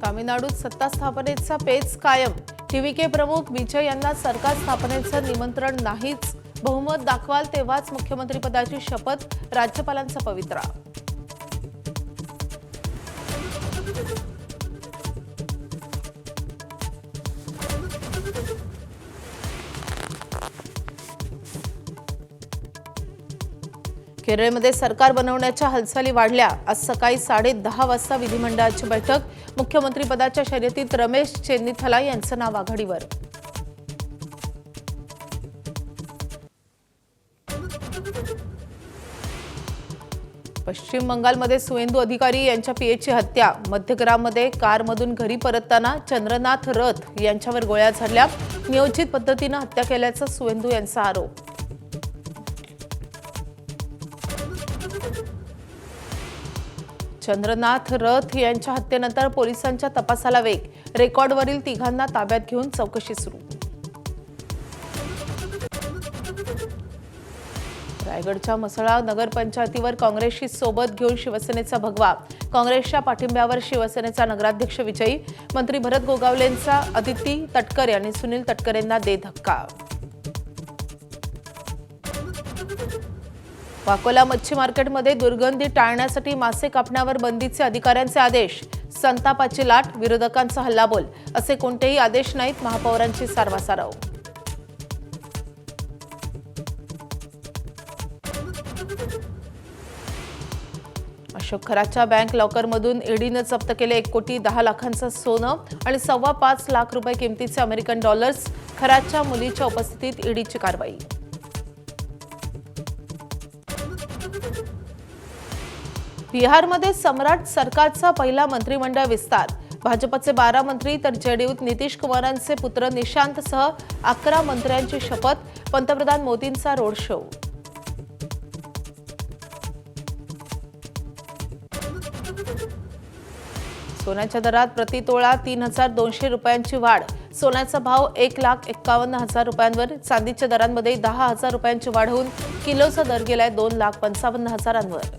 तामिळनाडूत सत्ता स्थापनेचा पेच कायम। टीव्हीके प्रमुख विजय यांना सरकार स्थापनेचं निमंत्रण नाहीच। बहुमत दाखवाल तेव्हाच मुख्यमंत्रीपदाची शपथ, राज्यपालांचा पवित्रा। केरळमध्ये सरकार बनवण्याच्या हालचाली वाढल्या। आज सकाळी 10:30 वाजता विधिमंडळाची बैठक। मुख्यमंत्रीपदाच्या शर्यतीत रमेश चेन्निथला यांचं नाव आघाडीवर। पश्चिम बंगालमध्ये सुवेंदू अधिकारी यांच्या पीएची हत्या। मध्यग्राममध्ये कारमधून घरी परतताना चंद्रनाथ रथ यांच्यावर गोळ्या झाडल्या। नियोजित पद्धतीने हत्या केल्याचा सुवेंदू यांचा आरोप। चंद्रनाथ रथ यांच्या हत्येनंतर पोलिसांच्या तपासाला वेग। रेकॉर्डवरील तिघांना ताब्यात घेऊन चौकशी सुरू। रायगडच्या म्हसळा नगरपंचायतीवर काँग्रेसशी सोबत घेऊन शिवसेनेचा भगवा। काँग्रेसच्या पाठिंब्यावर शिवसेनेचा नगराध्यक्ष विजयी। मंत्री भरत गोगावलेंचा अदिती तटकरे आणि सुनील तटकरेंना दे धक्का। वाकोला मच्छी मार्केटमध्ये दुर्गंधी टाळण्यासाठी मासे कापण्यावर बंदीचे अधिकाऱ्यांचे आदेश। संतापाची लाट, विरोधकांचा हल्लाबोल। असे कोणतेही आदेश नाहीत, महापौरांची सारवासारव। अशोक खराच्या बँक लॉकरमधून ईडीने जप्त केले 1,10,00,000चं सोनं आणि 5.25 लाख रुपये किमतीचे अमेरिकन डॉलर्स। खराच्या मुलीच्या उपस्थितीत ईडीची कारवाई। बिहारमध्ये सम्राट सरकारचा पहिला मंत्रिमंडळ विस्तार। भाजपचे 12 मंत्री तर जेडीयूत नितीश कुमारांचे पुत्र निशांतसह 11 मंत्र्यांची शपथ। पंतप्रधान मोदींचा रोड शो। सोन्याच्या दरात प्रतितोळा 3,200 रुपयांची वाढ। सोन्याचा भाव 1,51,000 रुपयांवर। चांदीच्या दरांमध्ये 10,000 रुपयांची वाढ होऊन किलोचा दर गेलाय 2,55,000 वर।